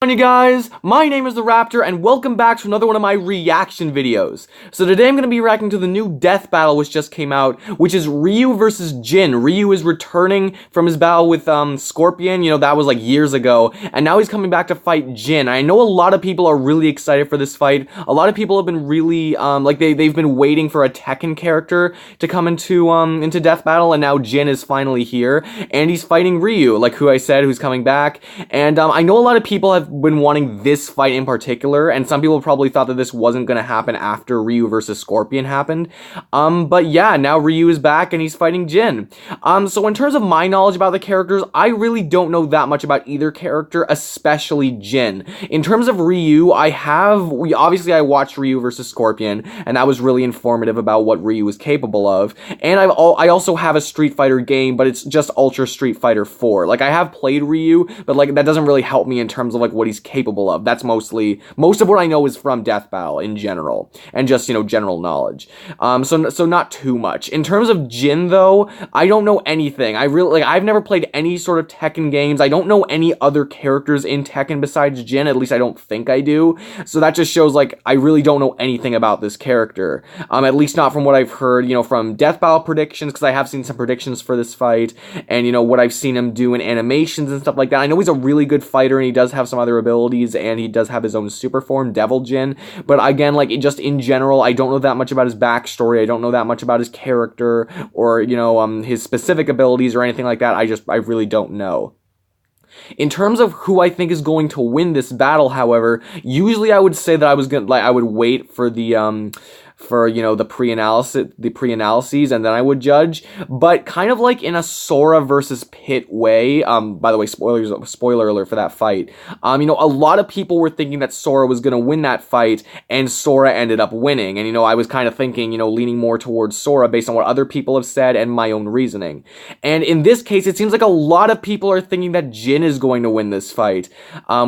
Hi guys, my name is the Raptor and welcome back to another one of my reaction videos. So today I'm going to be reacting to the new Death Battle which just came out, which is Ryu versus Jin. Ryu is returning from his battle with Scorpion, you know, that was like years ago, and now he's coming back to fight Jin. I know a lot of people are really excited for this fight. A lot of people have been really, they've been waiting for a Tekken character to come into Death Battle, and now Jin is finally here, and he's fighting Ryu, like who I said, who's coming back, and I know a lot of people have been wanting this fight in particular, and some people probably thought that this wasn't going to happen after Ryu versus Scorpion happened, but yeah, now Ryu is back and he's fighting Jin. So in terms of my knowledge about the characters, I really don't know that much about either character, especially Jin. In terms of Ryu, obviously I watched Ryu versus Scorpion, and that was really informative about what Ryu is capable of, and I also have a Street Fighter game, but it's just Ultra Street Fighter 4. Like, I have played Ryu, but like, that doesn't really help me in terms of like what he's capable of. That's most of what I know is from Death Battle in general, and just, you know, general knowledge. So not too much. In terms of Jin though, I don't know anything. I've never played any sort of Tekken games. I don't know any other characters in Tekken besides Jin, at least I don't think I do. So that just shows like I really don't know anything about this character. At least not from what I've heard, you know, from Death Battle predictions, because I have seen some predictions for this fight, and you know what I've seen him do in animations and stuff like that. I know he's a really good fighter and he does have some other abilities, and he does have his own super form, Devil Jin, but again, like, just in general, I don't know that much about his backstory. I don't know that much about his character, or, you know, his specific abilities or anything like that. I really don't know. In terms of who I think is going to win this battle, however, usually I would say that I would wait for the you know, the pre-analyses, and then I would judge, but kind of like in a Sora versus Pit way. By the way, spoiler alert for that fight. You know, a lot of people were thinking that Sora was gonna win that fight, and Sora ended up winning, and you know, I was kind of thinking, you know, leaning more towards Sora based on what other people have said and my own reasoning. And in this case, it seems like a lot of people are thinking that Jin is going to win this fight,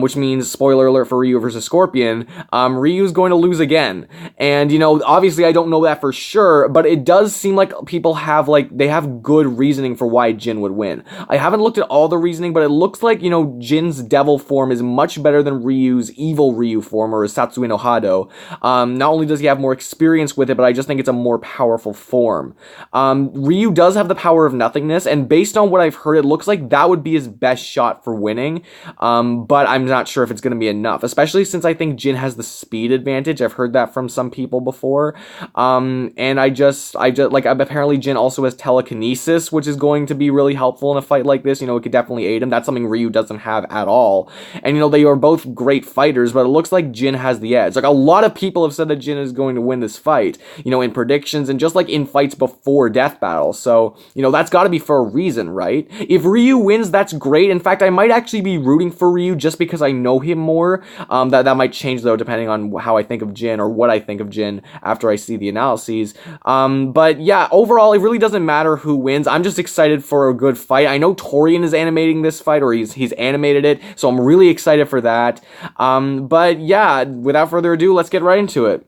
which means, spoiler alert for Ryu versus Scorpion, Ryu's going to lose again. And you know, obviously, I don't know that for sure, but it does seem like people have, they have good reasoning for why Jin would win. I haven't looked at all the reasoning, but it looks like, you know, Jin's devil form is much better than Ryu's evil Ryu form, or Satsui no Hado. Not only does he have more experience with it, but I just think it's a more powerful form. Ryu does have the power of nothingness, and based on what I've heard, it looks like that would be his best shot for winning, but I'm not sure if it's going to be enough, especially since I think Jin has the speed advantage. I've heard that from some people before. And I just like, apparently Jin also has telekinesis, which is going to be really helpful in a fight like this. You know, it could definitely aid him. That's something Ryu doesn't have at all. And you know, they are both great fighters, but it looks like Jin has the edge. Like, a lot of people have said that Jin is going to win this fight, you know, in predictions and just like in fights before Death Battle. So, you know, that's got to be for a reason, right? If Ryu wins, that's great. In fact, I might actually be rooting for Ryu just because I know him more. That might change though, depending on how I think of Jin, or what I think of Jin after I see the analyses. But yeah, overall, it really doesn't matter who wins. I'm just excited for a good fight. I know Torian is animating this fight, or he's animated it, so I'm really excited for that. But yeah, without further ado, let's get right into it.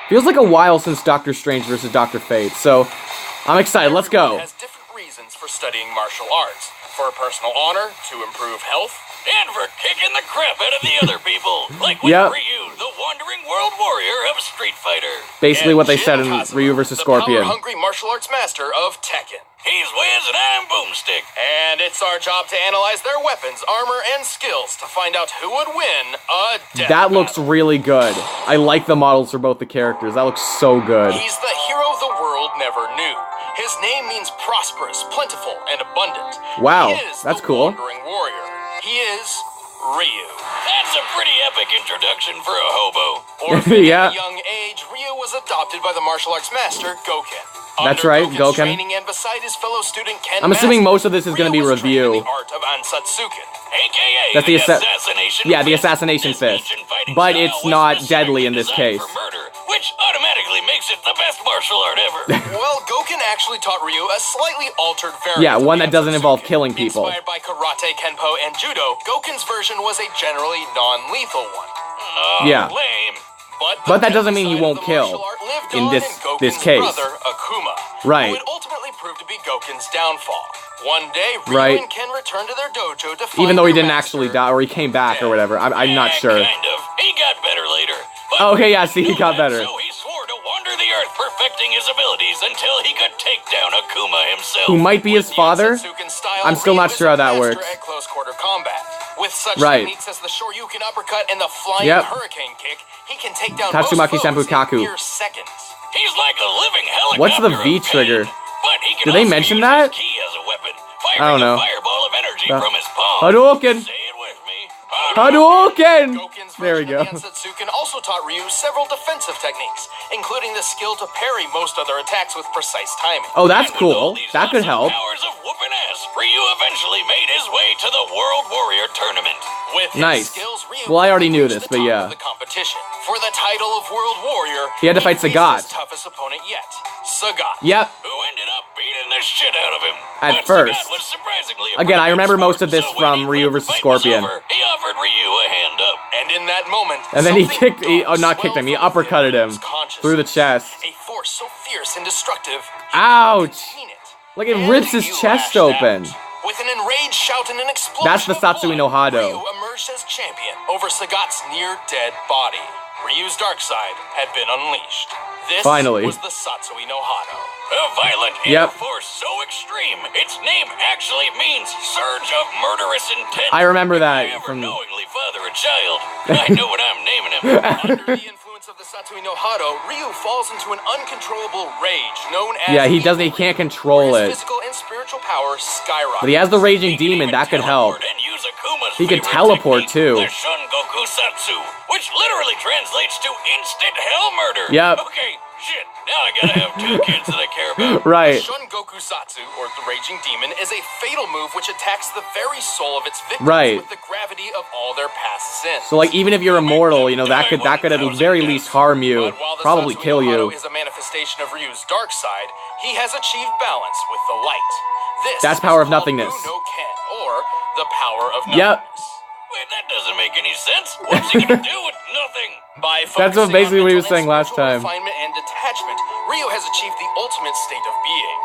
Feels like a while since Doctor Strange versus Dr. Fate, so I'm excited. Let's go. Has different reasons for studying martial arts. For personal honor, to improve health, and for kicking the crap out of the other people, like with Ryu, the wandering world warrior of Street Fighter. Basically what they said in Ryu vs. Scorpion. The power-hungry martial arts master of Tekken. He's Wiz and I'm Boomstick. And it's our job to analyze their weapons, armor, and skills to find out who would win a death That looks battle. really good. I like the models for both the characters. That looks so good. He's the hero the world never knew. His name means prosperous, plentiful, and abundant. Wow, He is that's the cool. Wandering warrior. He is Ryu. That's a pretty epic introduction for a hobo. Orphaned Yeah. at a young age, Ryu was adopted by the martial arts master, Goken. That's Under right, Goken's Goken. training and beside his fellow student Ken I'm assuming Masters, most of this is going to be Ryu was trained in review. the art of Ansatsuken, aka That's the assassination yeah, the fist. assassination This fist. ancient fighting But style it's was not specifically deadly in this designed case. for murder, which automatically makes it the best martial art ever. Well, Goken actually taught Ryu a slightly altered variant. Yeah, one of that doesn't involve Ansatsuken. killing people. Inspired by karate, kenpo, and judo, Goken's version was a generally non-lethal one. Yeah. Lame. But that doesn't mean he won't kill in this case. brother, Akuma, Right. who would ultimately prove to be Goken's downfall. One day, Ryu Right. and Ken returned to their dojo to find Even though he their didn't master actually die, or he came back or whatever. I'm not Yeah, sure. Kind of. He got better later. But Oh, okay, yeah, see, he knew got that, better. So he swore to wander the earth, perfecting his abilities until he could take down Akuma himself. Who might be his With father? Yotsuken style, I'm still Ryu not is sure how a that master works. At close quarter combat. With such Right. techniques as the Shoryuken uppercut and the flying Yep. hurricane kick, he can take down Tatsumaki most foes Senpukaku. in mere seconds. He's like a living helicopter. What's the V of pain, trigger? But he can Did they also mention use that? his ki as a weapon, I don't know. firing a fireball of energy from his palm. Hadouken! Say it with me. Hadouken! Goken's There we version go. of the Ansatsuken also taught Ryu several defensive techniques, including the skill to parry most other attacks with precise timing. Oh, that's And with all cool. these That could awesome help. Powers of whooping ass, Ryu eventually made his way to the World Warrior Tournament. With his Nice. skills, Ryu Well, I already knew reached this, the but top yeah. of the competition. For the title of World Warrior, He had to fight faced Sagat. his toughest opponent yet, Sagat. Yep. Who ended up beating the shit out of him. At But first. Sagat was surprisingly a Again, I pretty remember good most of sport, this so from when he Ryu felt the vs. fight was Scorpion. over, he offered Ryu a hand up. And in that moment, And then he something kicked, dark not kicked him, he swelled from uppercutted within him his consciousness. through the chest. A force so fierce and destructive, you Ouch! couldn't contain it. Like it And rips his Ryu chest lashed open. out. With an enraged shout and an explosion That's the of Satsui no blood, Hado. Ryu emerged as champion over Sagat's near-dead body. Ryu's dark side had been unleashed. This Finally. was the Satsui no Hado. A violent Yep. force so extreme, its name actually means surge of murderous intent. I remember If that I ever from- knowingly father a child, I know what I'm naming him. Under the influence of the Satsui no Hado, Ryu falls into an uncontrollable rage known as Yeah, he doesn't. He evil can't rage, control where it. his physical and spiritual power skyrocket. But he has the raging He can demon. even That could help. teleport and use Akuma's He could favorite teleport, technique, too. The Shun Goku Satsu, which literally translates to instant hell murder. Yep. Okay, shit. Now I gotta have two kids that I care about. Right. The Shun Goku Satsu, or the Raging Demon, is a fatal move which attacks the very soul of its victims Right. with the gravity of all their past sins. So like even if you're immortal, you know, that could at the very least harm you, But while the probably Satsui kill no Hado you. is a manifestation of Ryu's dark side, he has achieved balance with the light. This That's power is of called nothingness. Mu no Ken, or the power of Yep. nothingness. Wait, that doesn't make any sense. What's he gonna do with nothing? By That's what focusing basically on what he was mental and saying last spiritual time. Refinement and detachment, Ryu has achieved the ultimate state of being.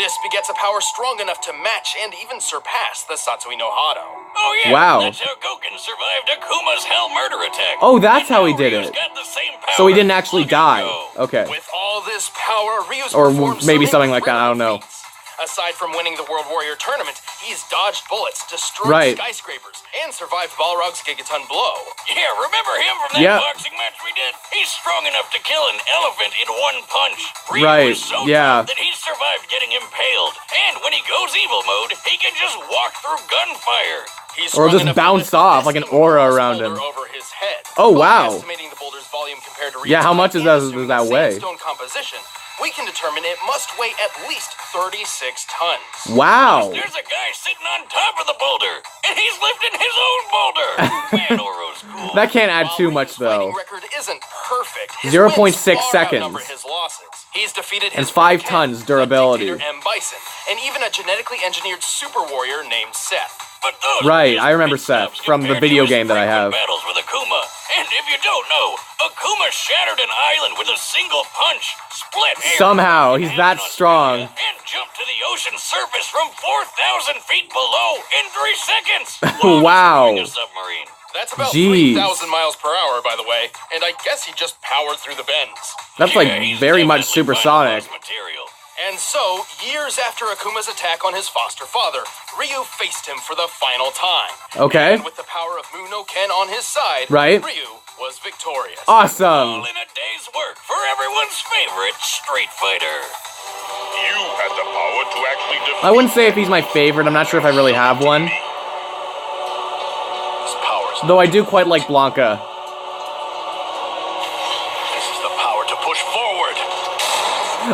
This begets a power strong enough to match and even surpass the Satsui no Hado. Oh yeah, Wow. that's how Goken survived Akuma's hell murder attack. Oh, that's And how he now did Ryu's it. got the same power. So he didn't actually Look at die. go. Okay. With all this power, Ryu's Or performed maybe so something many like that, I don't know. feats. Aside from winning the World Warrior Tournament, he's dodged bullets, destroyed Right. skyscrapers, and survived Balrog's gigaton blow. Yeah, remember him from that Yep. boxing match we did? He's strong enough to kill an elephant in one punch. Ryu Right, is so yeah. tough that he survived getting impaled. And when he goes evil mode, he can just walk through gunfire. He's Or strong just enough to bounce lift off this like an aura enormous around boulder him. Over his head. Oh, By wow. estimating the boulder's volume compared to Yeah, how Ryu's much height does and assuming that the weigh? sandstone composition, we can determine it must weigh at least 36 tons. Wow. There's a guy sitting on top of the boulder, and he's lifting his own boulder. Man, Oro's cool. That can't add While too Ryu's much, though. fighting record isn't perfect. His 0.6 wins far outnumber seconds. his losses. He's defeated And his 5 friend tons Ken, durability. the dictator M. Bison, and even a genetically engineered super warrior named Seth. But those Right, are just I remember big Seth stuff from the compared to video his game that I frequent have. Battles with Akuma. And if you don't know, Akuma shattered an island with a single punch, split air Somehow, in he's half that in strong. Australia, and jumped to the ocean surface from 4,000 feet below in 3 seconds. Wow. Destroying a submarine. That's about Jeez. 3,000 miles per hour, by the way, and I guess he just powered through the bends. That's like he's very much definitely supersonic. final boss material. And so, years after Akuma's attack on his foster father, Ryu faced him for the final time. Okay. And with the power of Mu no Ken on his side, Right. Ryu was victorious. Awesome. All in a day's work for everyone's favorite street fighter. You had the power to actually defeat I wouldn't say if he's my favorite. I'm not sure if I really have one. This power's Though I do quite like Blanca. This is the power to push forward.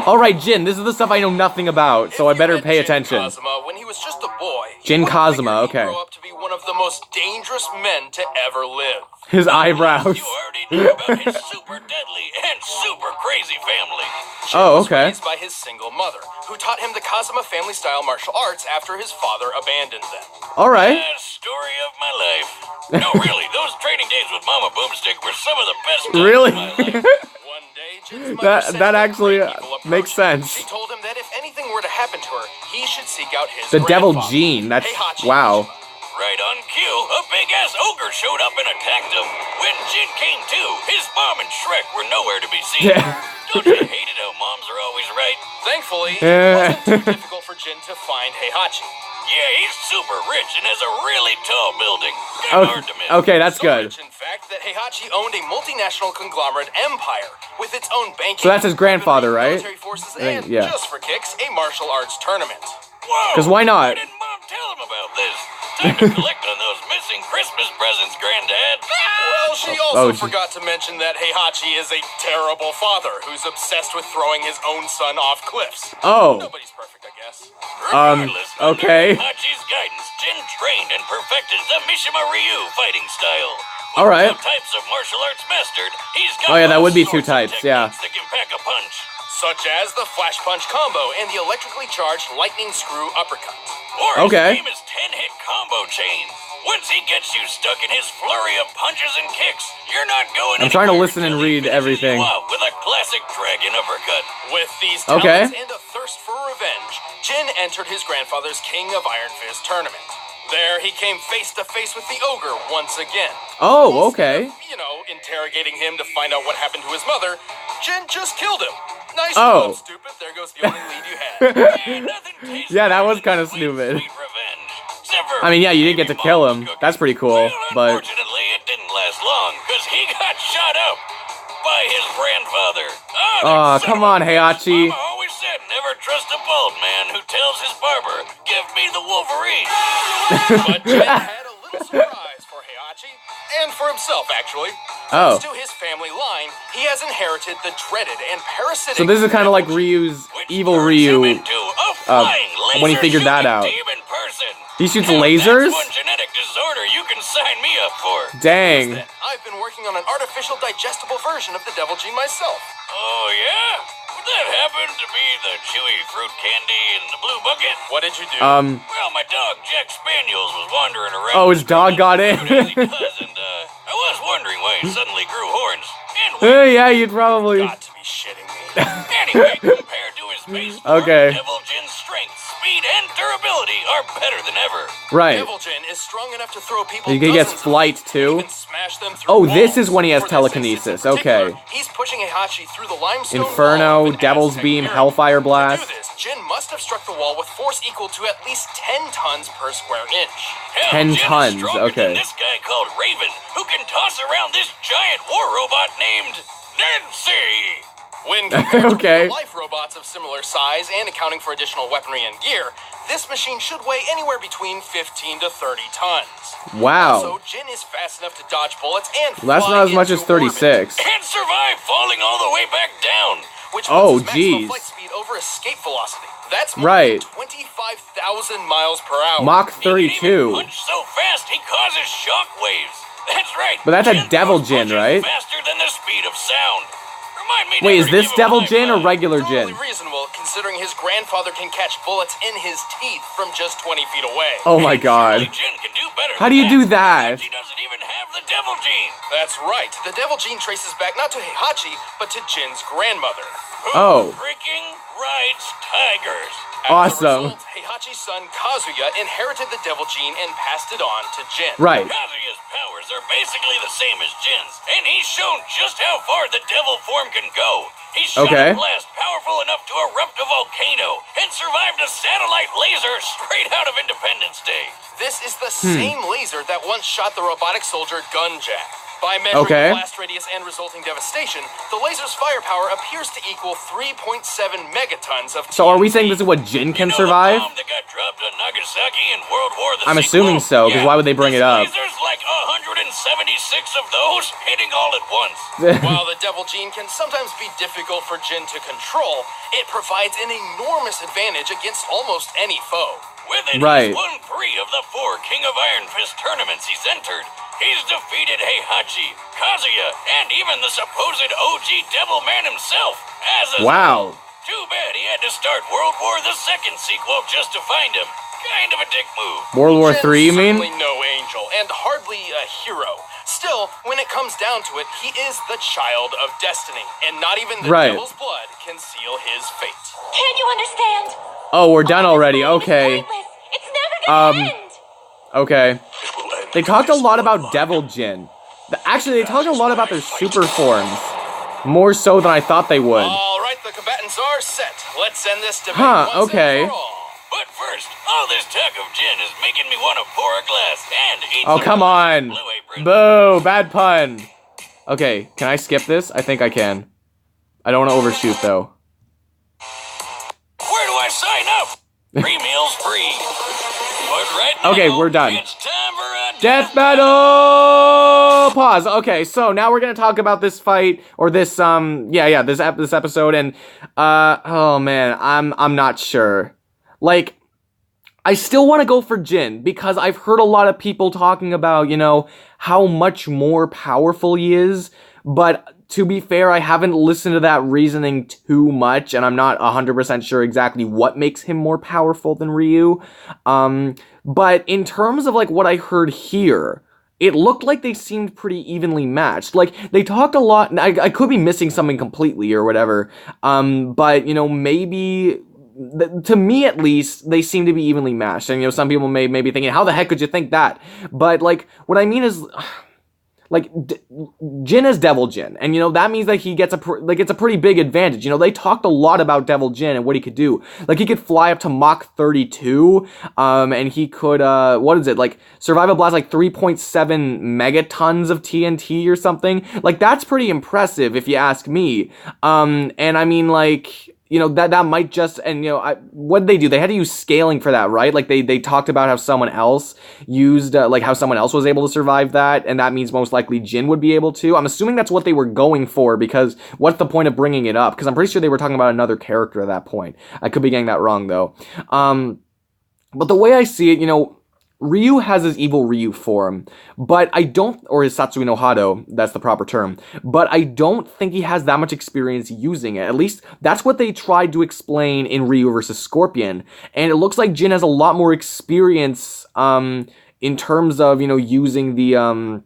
Alright, Jin, this is the stuff I know nothing about, so I better pay attention. Kazuma, when he was just a boy, Jin he Kazuma, figured he'd okay. grow up to be one of the most dangerous men to ever live. His eyebrows. You already knew about his super deadly and super crazy family. Jin Oh, was okay. raised by his single mother, who taught him the Kazuma family-style martial arts after his father abandoned them. Alright. Story of my life. No, really, those training days with Mama Boomstick were some of the best times Really? of my life. One day, Jin's mother sent That him actually great evil makes approach. sense. She told him that if anything were to happen to her, he should seek out his The Devil grandfather, Gene. That's Heihachi wow. Mishima. Right on cue, a big-ass ogre showed up and attacked him. When Jin came to, his mom and Shrek were nowhere to be seen. Don't you hate it how moms are always right? Thankfully, it wasn't too difficult for Jin to find Heihachi. Yeah, he's super rich and has a really tall building. Hard to miss. Okay, that's So good. rich, in fact, that Heihachi owned a multinational conglomerate empire with its own banking. So that's his grandfather, right? Military forces, I think, and yeah. just for kicks, a martial arts tournament. Whoa! 'Cause why not? Why didn't Mom tell him about this? Time to collect on those missing Christmas presents, Granddad. Well, she also forgot to mention that Heihachi is a terrible father who's obsessed with throwing his own son off cliffs. Oh. Nobody's perfect, I guess. Regardless, okay. Under Heihachi's guidance, Jin trained and perfected the Mishima Ryu fighting style. All right. With 2 types of martial arts mastered, he's got Oh, yeah, that all would be 2 sorts of types, yeah. techniques that can pack a punch. Such as the flash punch combo and the electrically charged lightning screw uppercut. Or Okay. his famous 10-hit combo chain. Once he gets you stuck in his flurry of punches and kicks, you're not going I'm trying to anywhere listen and until he read finishes everything. you off with a classic dragon uppercut. With these Okay. talents and a thirst for revenge, Jin entered his grandfather's King of Iron Fist tournament. There, he came face to face with the ogre once again. Oh, okay. You know, interrogating him to find out what happened to his mother, Jin just killed him. Nice Oh. job, stupid. There goes the only lead you had. Yeah, that was kind of stupid. I mean, yeah, you didn't get to kill him. That's pretty cool, but Unfortunately, it didn't last long, because he got shot up by his grandfather. Aw, come on, Heihachi. Mama always said, never trust a bald man who tells his barber, give me the Wolverine. But Jin had a little surprise for Heihachi, and for himself, actually. Oh. Thanks to his family line, he has inherited the dreaded and parasitic... so this is kind of like Ryu's evil Ryu when he figured that out. He shoots lasers? That's one genetic disorder you can sign me up for. Dang. I've been working on an artificial digestible version of the Devil Gene myself. Oh, yeah? Would that happen to be the chewy fruit candy in the blue bucket? What did you do? Well, my dog, Jack Spaniels, was wandering around. Oh, his dog got in. As he does, and, I was wondering why he suddenly grew horns. And Yeah, you'd probably. got to be shitting me. Anyway, compared to his base form, Okay. Devil Jin's strength, speed, and durability are better than ever. Right. Devil Jin is strong enough to throw people He gets dozens of flight feet, too. even smash them through Oh, this walls. is when he has For this telekinesis. instance in particular, Okay. He's pushing Heihachi through the limestone Inferno, wall of an Devil's Aztec Beam, pyramid. Hellfire To Blast. do this, Jin must have struck the wall with force equal to at least 10 tons per square inch. 10 Jin is tons, stronger okay. than this guy called Raven, who can toss around this giant war robot named Nancy. When compared Okay. to life robots of similar size and accounting for additional weaponry and gear, this machine should weigh anywhere between 15 to 30 tons. Wow. Also, Jin is fast enough to dodge bullets and Well, that's fly not as much into as 36. orbit. And survive falling all the way back down, which Oh, puts his maximum geez. flight speed over escape velocity. That's more Right. than 25,000 miles per hour. Mach He can 32. even punch so fast he causes shock waves. That's right. But that's a Jin Devil throws Jin, punches right? Faster than the speed of sound. Remind me Wait, never is to this give him Devil a high Jin or five. regular Totally Jin? reasonable, considering his grandfather can catch bullets in his teeth from just 20 feet away. Oh my And god. surely Jin can do better How than do you do that? He doesn't even have the Devil Gene. That's right. The Devil Gene traces back not to Heihachi, but to Jin's grandmother. Who Oh. freaking rides tigers. Awesome. As a result, Heihachi's son Kazuya inherited the Devil Gene and passed it on to Jin. Right. Kazuya's powers are basically the same as Jin's, and he's shown just how far the devil form can go. He shot Okay. a blast powerful enough to erupt a volcano and survived a satellite laser straight out of Independence Day. This is the same laser that once shot the robotic soldier Gunjack. By measuring Okay. the blast radius and resulting devastation, the laser's firepower appears to equal 3.7 megatons of So are we TNT. saying this is what Jin can You know survive? The bomb that got dropped on Nagasaki in World War the I'm assuming so, sequel? 'cause why would they bring it up? There's like 176 of those hitting all at once. While the Devil Gene can sometimes be difficult for Jin to control, it provides an enormous advantage against almost any foe. With it, Right. he's won 3 of the 4 King of Iron Fist tournaments he's entered. He's defeated Heihachi, Kazuya, and even the supposed OG Devil Man himself. As a Wow. Too bad he had to start World War II sequel just to find him. Kind of a dick move. World War Jin's III, you mean? certainly no angel, and hardly a hero. Still, when it comes down to it, he is the child of destiny, and not even the Right. devil's blood can seal his fate. Can't you understand? Oh, we're done already. Okay. It's never gonna end. Okay. They talked a lot about Devil Jin. Actually, they talked a lot about their super forms. More so than I thought they would. All right, the combatants are set. Let's end this debate Huh, once okay. and for all. But first, all this talk of gin is making me want to pour a glass and eat Oh, some come on. Blue Apron. Boo, bad pun. Okay, can I skip this? I think I can. I don't want to overshoot, though. Where do I sign up? 3 meals free. But right now, Okay, we're done. It's time for a Death battle! Pause. Okay, so now we're gonna talk about this fight, or this, this episode, and, oh man, I'm not sure. Like, I still want to go for Jin, because I've heard a lot of people talking about, you know, how much more powerful he is, but to be fair, I haven't listened to that reasoning too much, and I'm not 100% sure exactly what makes him more powerful than Ryu. But in terms of, like, what I heard here, it looked like they seemed pretty evenly matched. Like, they talked a lot, I could be missing something completely or whatever, but, you know, maybe, to me at least, they seem to be evenly matched. And, you know, some people may be thinking, how the heck could you think that? But, like, what I mean is, like, Jin is Devil Jin, and, you know, that means that he gets it's a pretty big advantage. You know, they talked a lot about Devil Jin and what he could do. Like, he could fly up to Mach 32, and he could, survive a blast like 3.7 megatons of TNT or something. Like, that's pretty impressive, if you ask me. And I mean, like, you know, that might just, and, you know, what'd they do? They had to use scaling for that, right? Like, they talked about how someone else used, how someone else was able to survive that, and that means most likely Jin would be able to. I'm assuming that's what they were going for, because what's the point of bringing it up? Because I'm pretty sure they were talking about another character at that point. I could be getting that wrong, though. But the way I see it, you know, Ryu has his evil Ryu form, but I don't, or his Satsui no Hado, that's the proper term, but I don't think he has that much experience using it. At least, that's what they tried to explain in Ryu vs. Scorpion, and it looks like Jin has a lot more experience, in terms of, you know, using the,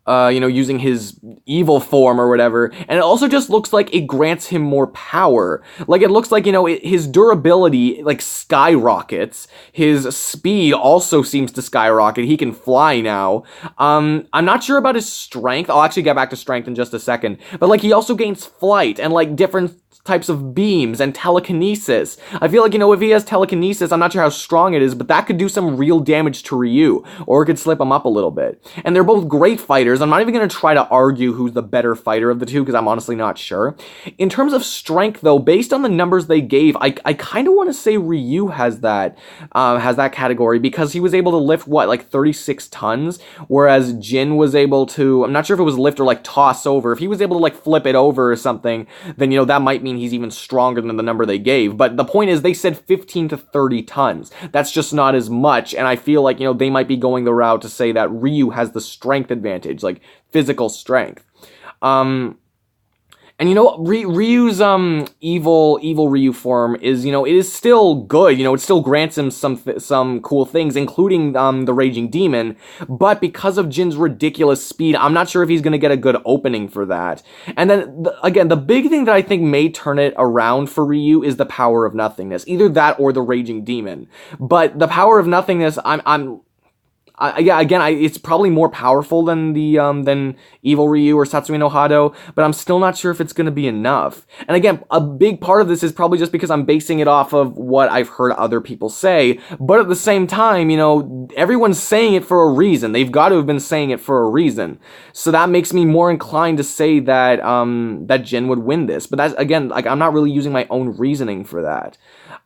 using his evil form or whatever, and it also just looks like it grants him more power. Like, it looks like, you know, his durability, like, skyrockets. His speed also seems to skyrocket. He can fly now. I'm not sure about his strength. I'll actually get back to strength in just a second. But, like, he also gains flight and, like, different types of beams and telekinesis. I feel like, you know, if he has telekinesis, I'm not sure how strong it is, but that could do some real damage to Ryu, or it could slip him up a little bit. And they're both great fighters. I'm not even going to try to argue who's the better fighter of the two, because I'm honestly not sure. In terms of strength, though, based on the numbers they gave, I kind of want to say Ryu has that category, because he was able to lift, what, like 36 tons, whereas Jin was able to, I'm not sure if it was lift or, like, toss over. If he was able to, like, flip it over or something, then, you know, that might mean he's even stronger than the number they gave. But the point is, they said 15 to 30 tons. That's just not as much, and I feel like, you know, they might be going the route to say that Ryu has the strength advantage, like physical strength. And, you know, Ryu's, evil Ryu form is, you know, it is still good. You know, it still grants him some cool things, including, the Raging Demon. But because of Jin's ridiculous speed, I'm not sure if he's gonna get a good opening for that. And then, again, the big thing that I think may turn it around for Ryu is the Power of Nothingness. Either that or the Raging Demon. But the Power of Nothingness, it's probably more powerful than the, than Evil Ryu or Satsui no Hado, but I'm still not sure if it's gonna be enough. And again, a big part of this is probably just because I'm basing it off of what I've heard other people say, but at the same time, you know, everyone's saying it for a reason. They've got to have been saying it for a reason. So that makes me more inclined to say that, that Jin would win this. But that's, again, like, I'm not really using my own reasoning for that.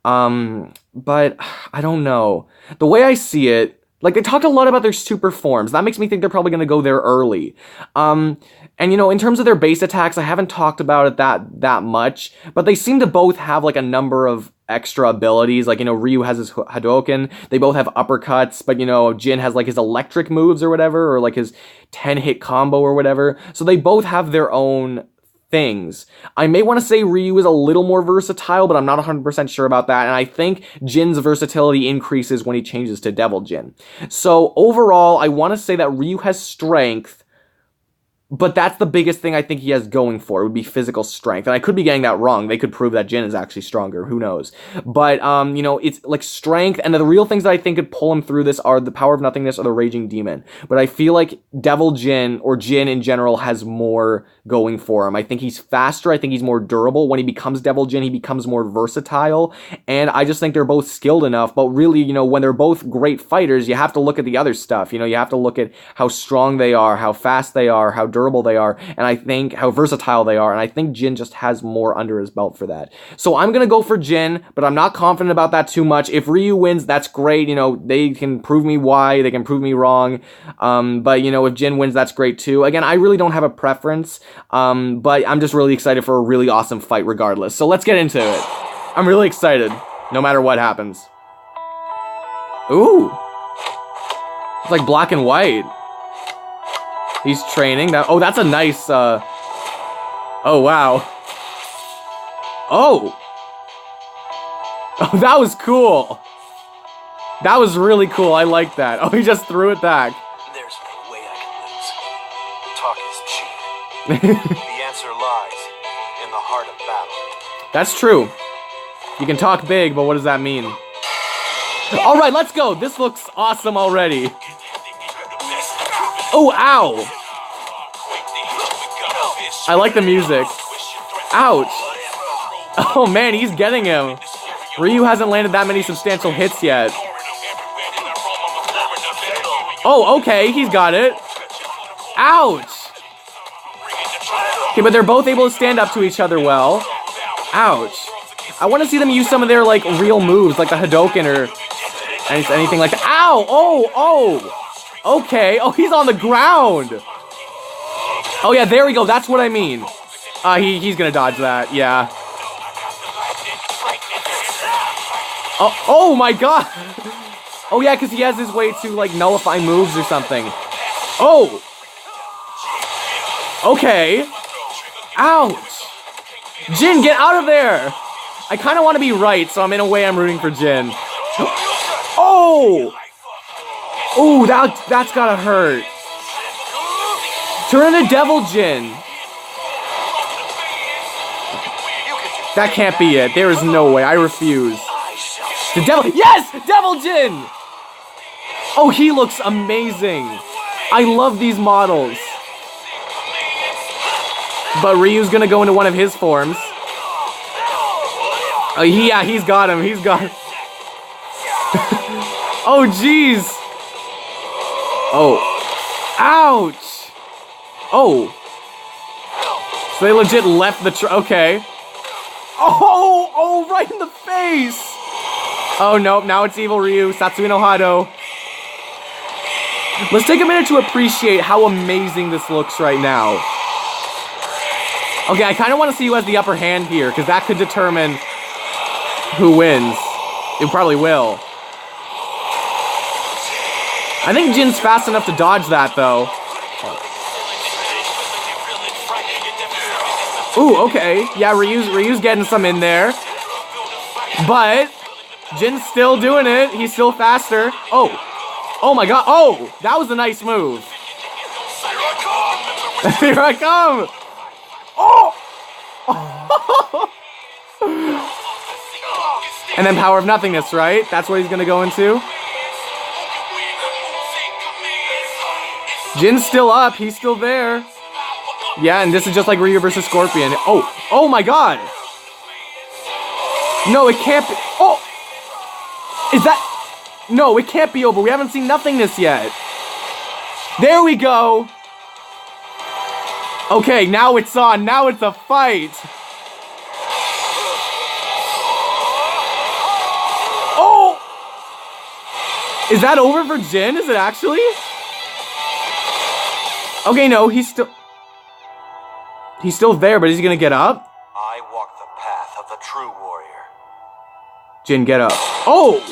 But I don't know. The way I see it, like, they talked a lot about their super forms. That makes me think they're probably going to go there early. And, you know, in terms of their base attacks, I haven't talked about it that much, but they seem to both have, like, a number of extra abilities. Like, you know, Ryu has his Hadouken. They both have uppercuts, but, you know, Jin has, like, his electric moves or whatever, or, like, his 10-hit combo or whatever. So they both have their own things. I may want to say Ryu is a little more versatile, but I'm not 100% sure about that, and I think Jin's versatility increases when he changes to Devil Jin. So overall, I want to say that Ryu has strength, But that's the biggest thing I think he has going for it, would be physical strength. And I could be getting that wrong. They could prove that Jin is actually stronger. Who knows? But, you know, it's like strength. And the real things that I think could pull him through this are the power of nothingness or the raging demon. But I feel like Devil Jin, or Jin in general, has more going for him. I think he's faster. I think he's more durable. When he becomes Devil Jin, he becomes more versatile. And I just think they're both skilled enough. But really, you know, when they're both great fighters, you have to look at the other stuff. You know, you have to look at how strong they are, how fast they are, how durable they are, and I think how versatile they are, and I think Jin just has more under his belt for that. So I'm gonna go for Jin, but I'm not confident about that too much. If Ryu wins, that's great. You know, they can prove me why, they can prove me wrong. But you know, if Jin wins, that's great too. Again, I really don't have a preference, but I'm just really excited for a really awesome fight regardless. So let's get into it. I'm really excited, no matter what happens. Ooh, it's like black and white. He's training. Oh, that's a nice, oh, wow. Oh! Oh, that was cool. That was really cool. I like that. Oh, he just threw it back. There's no way I can lose. Talk is cheap. The answer lies in the heart of battle. That's true. You can talk big, but what does that mean? All right, let's go. This looks awesome already. Oh, ow! I like the music. Ouch! Oh man, he's getting him. Ryu hasn't landed that many substantial hits yet. Oh, okay, he's got it. Ouch! Okay, but they're both able to stand up to each other well. Ouch. I want to see them use some of their, like, real moves, like the Hadoken or anything like that. Ow! Oh, oh! Okay. Oh, he's on the ground. Oh, yeah, there we go. That's what I mean. He's gonna dodge that. Yeah. Oh my god. Oh, yeah, because he has his way to, like, nullify moves or something. Oh. Okay. Ouch. Jin, get out of there. I kind of want to be right, so in a way I'm rooting for Jin. Oh. Ooh, that's gotta hurt. Turn into Devil Jin. That can't be it. There is no way. I refuse. The Devil. Yes! Devil Jin! Oh, he looks amazing. I love these models. But Ryu's gonna go into one of his forms. Oh, yeah, he's got him. He's got him. Oh, jeez. Oh. Ouch. Oh. So they legit left the okay. Oh, right in the face. Oh, nope. Now it's Evil Ryu. Satsui no Hado. Let's take a minute to appreciate how amazing this looks right now. Okay, I kind of want to see who has the upper hand here, because that could determine who wins. It probably will. I think Jin's fast enough to dodge that, though. Ooh, okay. Yeah, Ryu's getting some in there. But Jin's still doing it. He's still faster. Oh. Oh my god. Oh, that was a nice move. Here I come. Oh. And then Power of Nothingness, right? That's what he's gonna go into. Jin's still up. He's still there. Yeah, and this is just like Ryu versus Scorpion. Oh. Oh my god. No, it can't be. Oh. Is that... No, it can't be over. We haven't seen Nothingness yet. There we go. Okay, now it's on. Now it's a fight. Oh! Is that over for Jin? Is it actually? Okay, no, he's still there, but is he gonna get up? I walk the path of the true warrior. Jin, get up. Oh!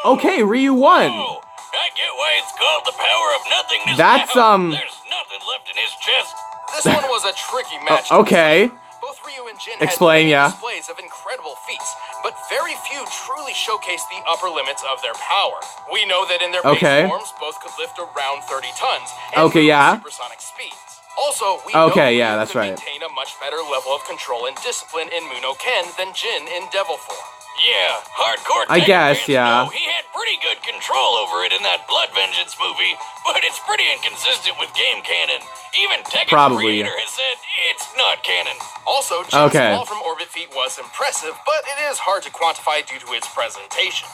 Okay, Ryu won. Oh, I get why it's called the power of nothingness. That's, now. There's nothing left in his chest. This one was a tricky match. Okay. Both Ryu and Jin Explain, had yeah. displays of incredible feats, but very few truly showcase the upper limits of their power. We know that in their base forms, both could lift around 30 tons and okay, yeah. supersonic speeds. Also, we Okay, know yeah, Ryu that's could right. maintain a much better level of control and discipline in Muno Ken than Jin in Devil form. Yeah, hardcore I Tekken guess, fans yeah. know he had pretty good control over it in that Blood Vengeance movie, but it's pretty inconsistent with game canon. Even Tekken's Probably. creator has said it's not canon. Also, Jin's Okay. fall from orbit feat was impressive, but it is hard to quantify due to its presentation.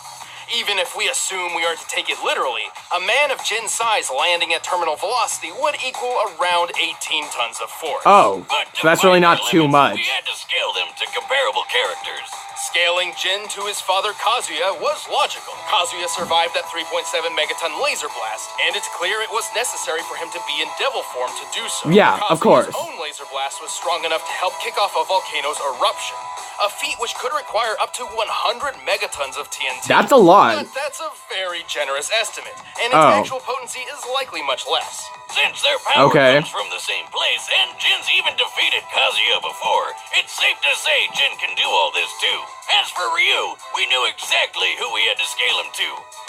Even if we assume we are to take it literally, a man of Jin's size landing at terminal velocity would equal around 18 tons of force. Oh, But so that's really not too much. We had to scale them to comparable characters. Scaling Jin to his father Kazuya was logical. Kazuya survived that 3.7 megaton laser blast, and it's clear it was necessary for him to be in devil form to do so. Yeah, of course. Kazuya's own laser blast was strong enough to help kick off a volcano's eruption. A feat which could require up to 100 megatons of TNT. That's a lot. But that's a very generous estimate, and its Oh. actual potency is likely much less. Since their power Okay. comes from the same place, and Jin's even defeated Kazuya before, it's safe to say Jin can do all this too. As for Ryu, we knew exactly who we had to scale him to.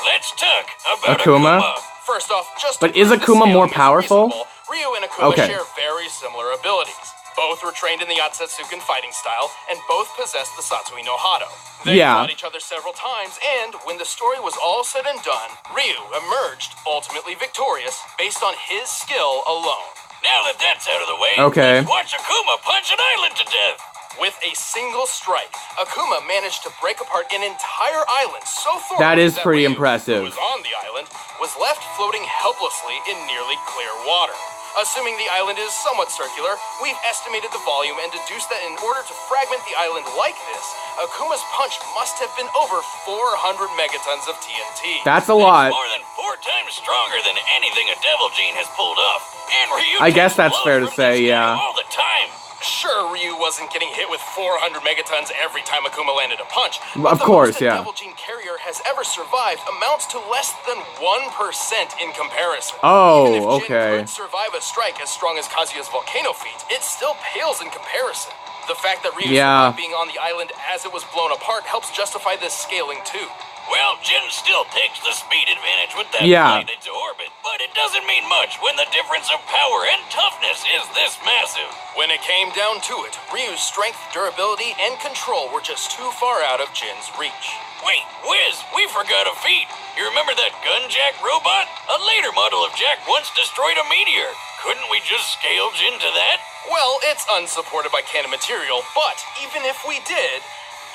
Let's talk about Akuma? Akuma. First off, just But to is prove the Akuma more scaling is powerful? reasonable, Ryu and Akuma Okay. share very similar abilities. Both were trained in the Yatsutsuken fighting style, and both possessed the Satsui no Hado. They Yeah. fought each other several times, and when the story was all said and done, Ryu emerged ultimately victorious based on his skill alone. Now that that's out of the way, Okay. let's watch Akuma punch an island to death. With a single strike, Akuma managed to break apart an entire island so thoroughly That is pretty Ryu, impressive. who was on the island, was left floating helplessly in nearly clear water. Assuming the island is somewhat circular, we've estimated the volume and deduced that in order to fragment the island like this, Akuma's punch must have been over 400 megatons of TNT. That's a lot. More than 4 times stronger than anything a Devil Gene has pulled off. And Ryu I guess takes that's blows fair to from say, this guy yeah. all the time. Sure, Ryu wasn't getting hit with 400 megatons every time Akuma landed a punch. Of but the course, most a yeah. Devil Gene carrier has ever survived amounts to less than 1% in comparison. Oh, Even if Jin okay. could survive a strike as strong as Kazuya's volcano feat, it still pales in comparison. The fact that Ryu Yeah. survived being on the island as it was blown apart helps justify this scaling too. Well, Jin still takes the speed advantage with that Yeah. flight into orbit, but it doesn't mean much when the difference of power and toughness is this massive. When it came down to it, Ryu's strength, durability, and control were just too far out of Jin's reach. Wait, Wiz, we forgot a feat. You remember that Gunjack robot? A later model of Jack once destroyed a meteor. Couldn't we just scale Jin to that? Well, it's unsupported by canon material, but even if we did,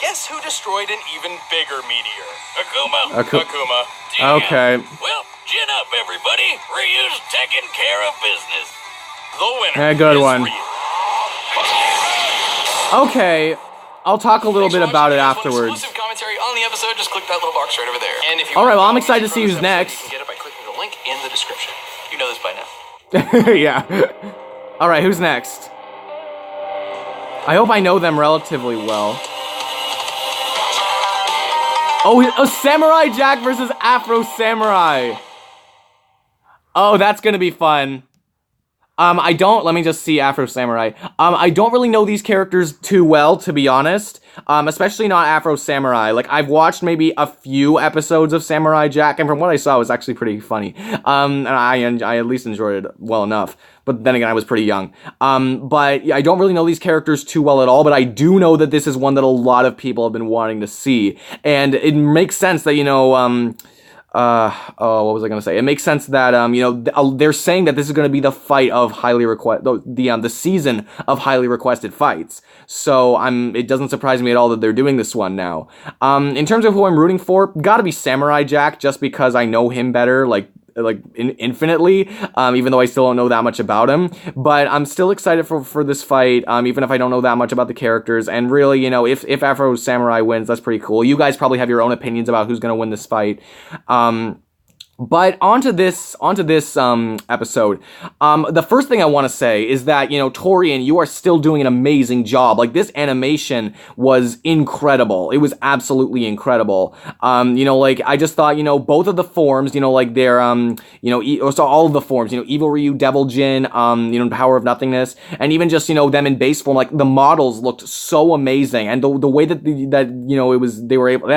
guess who destroyed an even bigger meteor? Akuma? Akuma. Damn. Okay. Well, Jin up, everybody. Ryu's taking care of business. The winner Yeah, good is one. Ryu. Okay, I'll talk a little bit about it afterwards. Exclusive commentary on the episode, just click that little box right over there. And if you All right, want well, I'm follow excited me to see through who's this episode, next. You can get it by clicking the link in the description. You know this by now. Yeah. Alright, who's next? I hope I know them relatively well. Oh, a Samurai Jack versus Afro Samurai. Oh, that's gonna be fun. Let me just see Afro Samurai. I don't really know these characters too well, to be honest. Especially not Afro Samurai. Like, I've watched maybe a few episodes of Samurai Jack, and from what I saw, it was actually pretty funny. And I at least enjoyed it well enough. But then again, I was pretty young. But yeah, I don't really know these characters too well at all, but I do know that this is one that a lot of people have been wanting to see. And it makes sense that, what was I gonna say? It makes sense that they're saying that this is gonna be the fight of the season of highly requested fights. So it doesn't surprise me at all that they're doing this one now. In terms of who I'm rooting for, gotta be Samurai Jack, just because I know him better, infinitely, even though I still don't know that much about him. But I'm still excited for this fight, even if I don't know that much about the characters. And really, if Afro Samurai wins, that's pretty cool. You guys probably have your own opinions about who's gonna win this fight. But onto this episode. The first thing I want to say is that, Torian, you are still doing an amazing job. Like, this animation was incredible. It was absolutely incredible. I just thought, both of the forms, so all of the forms, Evil Ryu, Devil Jin, Power of Nothingness, and even just, them in base form, like, the models looked so amazing. And the way that they were able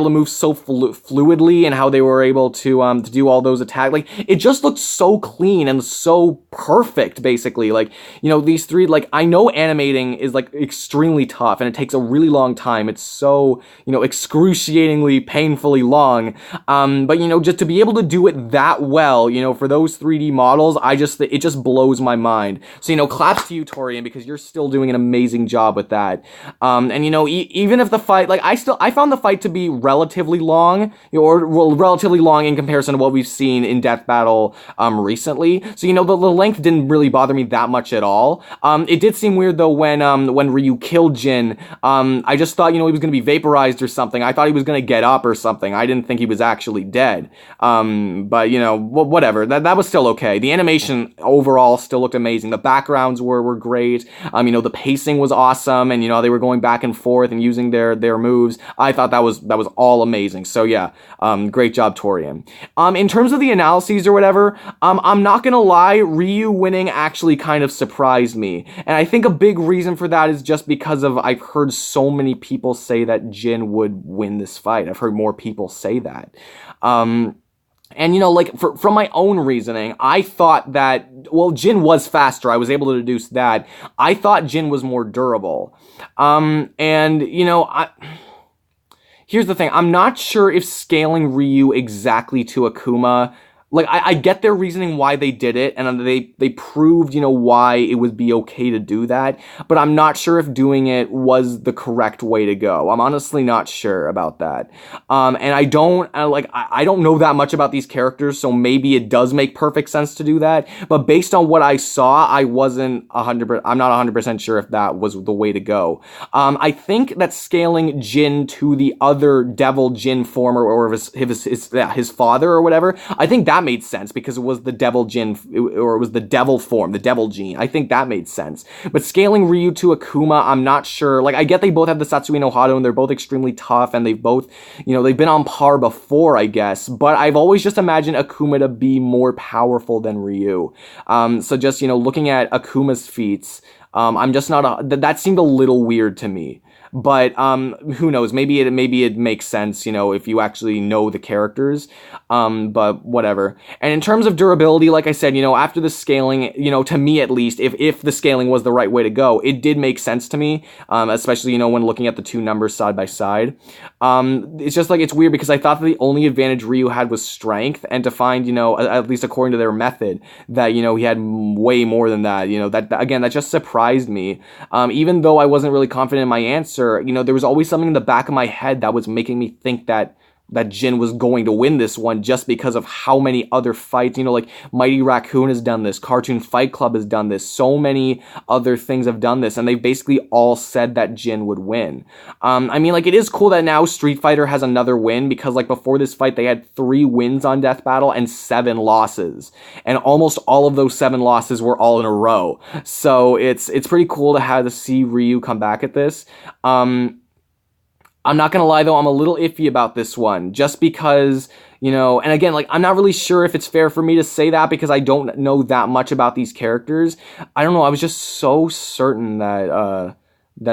to move so fluidly, and how they were able to, to do all those attacks. Like, it just looked so clean and so perfect, basically. Like, you know, these three, like, I know animating is, like, extremely tough, and it takes a really long time. It's so, you know, excruciatingly, painfully long. But, you know, just to be able to do it that well, you know, for those 3D models, it just blows my mind. So, you know, claps to you, Torian, because you're still doing an amazing job with that. And, you know, even if the fight, like, I found the fight to be relatively long, or well, relatively long in comparison to what we've seen in Death Battle recently. So, you know, the length didn't really bother me that much at all. It did seem weird, though, when Ryu killed Jin. I just thought, you know, he was going to be vaporized or something. I thought he was going to get up or something. I didn't think he was actually dead. But, you know, whatever. That was still okay. The animation overall still looked amazing. The backgrounds were great. You know, the pacing was awesome, and, you know, they were going back and forth and using their moves. I thought that was all amazing. So yeah, great job, Torian. In terms of the analyses or whatever, I'm not gonna lie, Ryu winning actually kind of surprised me. And I think a big reason for that is just because I've heard so many people say that Jin would win this fight. I've heard more people say that. And, you know, like, from my own reasoning, I thought that, well, Jin was faster. I was able to deduce that. I thought Jin was more durable. And, you know, here's the thing. I'm not sure if scaling Ryu exactly to Akuma, like, I get their reasoning why they did it, and they proved, you know, why it would be okay to do that, but I'm not sure if doing it was the correct way to go. I'm honestly not sure about that. And I don't know that much about these characters, so maybe it does make perfect sense to do that, but based on what I saw, I'm not 100% sure if that was the way to go. I think that scaling Jin to the other Devil Jin form, or his father or whatever, I think that made sense because it was the Devil Jin, or it was the Devil form, the Devil Gene. I think that made sense. But scaling Ryu to Akuma, I'm not sure. Like, I get they both have the Satsui no Hado, and they're both extremely tough, and they've both, you know, they've been on par before, I guess. But I've always just imagined Akuma to be more powerful than Ryu. So just, you know, looking at Akuma's feats, I'm just not, that seemed a little weird to me. But who knows? Maybe it makes sense, you know, if you actually know the characters. But whatever. And in terms of durability, like I said, you know, after the scaling, you know, to me at least, if the scaling was the right way to go, it did make sense to me. Especially, you know, when looking at the two numbers side by side. It's just like, it's weird because I thought that the only advantage Ryu had was strength, and to find, you know, at least according to their method, that, you know, he had way more than that. You know, that again, that just surprised me. Even though I wasn't really confident in my answer, you know, there was always something in the back of my head that was making me think that Jin was going to win this one, just because of how many other fights, you know, like Mighty Raccoon has done this, Cartoon Fight Club has done this, so many other things have done this, and they've basically all said that Jin would win. I mean, like, it is cool that now Street Fighter has another win, because, like, before this fight, they had 3 wins on Death Battle and 7 losses, and almost all of those 7 losses were all in a row. So it's pretty cool to see Ryu come back at this. I'm not gonna lie, though, I'm a little iffy about this one, just because, you know, and again, like, I'm not really sure if it's fair for me to say that, because I don't know that much about these characters. I don't know, I was just so certain that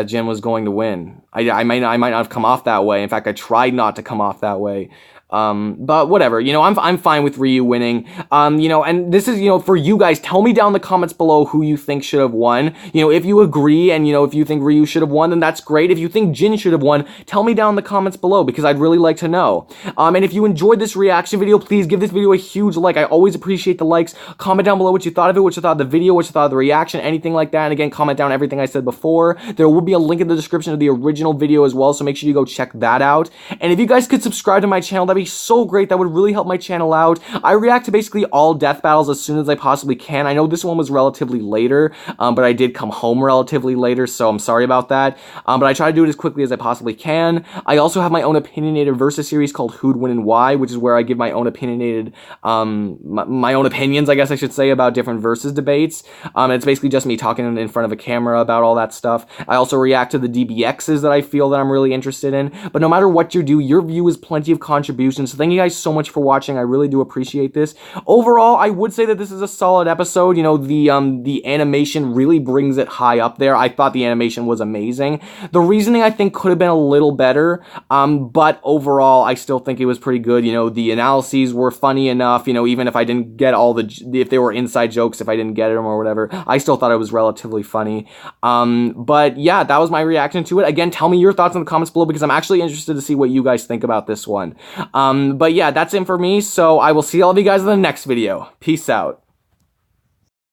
Jin was going to win. I might not have come off that way. In fact, I tried not to come off that way. But whatever, you know, I'm fine with Ryu winning. You know, and this is, you know, for you guys, tell me down in the comments below who you think should have won. You know, if you agree, and, you know, if you think Ryu should have won, then that's great. If you think Jin should have won, tell me down in the comments below, because I'd really like to know. And if you enjoyed this reaction video, please give this video a huge like. I always appreciate the likes. Comment down below what you thought of it, what you thought of the video, what you thought of the reaction, anything like that. And again, comment down everything I said before. There will be a link in the description of the original video as well, so make sure you go check that out. And if you guys could subscribe to my channel, that'd be so great. That would really help my channel out. I react to basically all death battles as soon as I possibly can. I know this one was relatively later, but I did come home relatively later, so I'm sorry about that. But I try to do it as quickly as I possibly can. I also have my own opinionated versus series called Who'd Win and Why, which is where I give my own opinionated, my own opinions, I guess I should say, about different versus debates. And it's basically just me talking in front of a camera about all that stuff. I also react to the DBXs that I feel that I'm really interested in. But no matter what you do, your view is plenty of contribution contribution. So thank you guys so much for watching. I really do appreciate this. Overall, I would say that this is a solid episode. You know, the animation really brings it high up there. I thought the animation was amazing. The reasoning, I think, could have been a little better, but overall, I still think it was pretty good. You know, the analyses were funny enough, you know, even if I didn't get if they were inside jokes, if I didn't get them or whatever, I still thought it was relatively funny. But yeah, that was my reaction to it. Again, tell me your thoughts in the comments below, because I'm actually interested to see what you guys think about this one. But yeah, that's it for me, so I will see all of you guys in the next video. Peace out.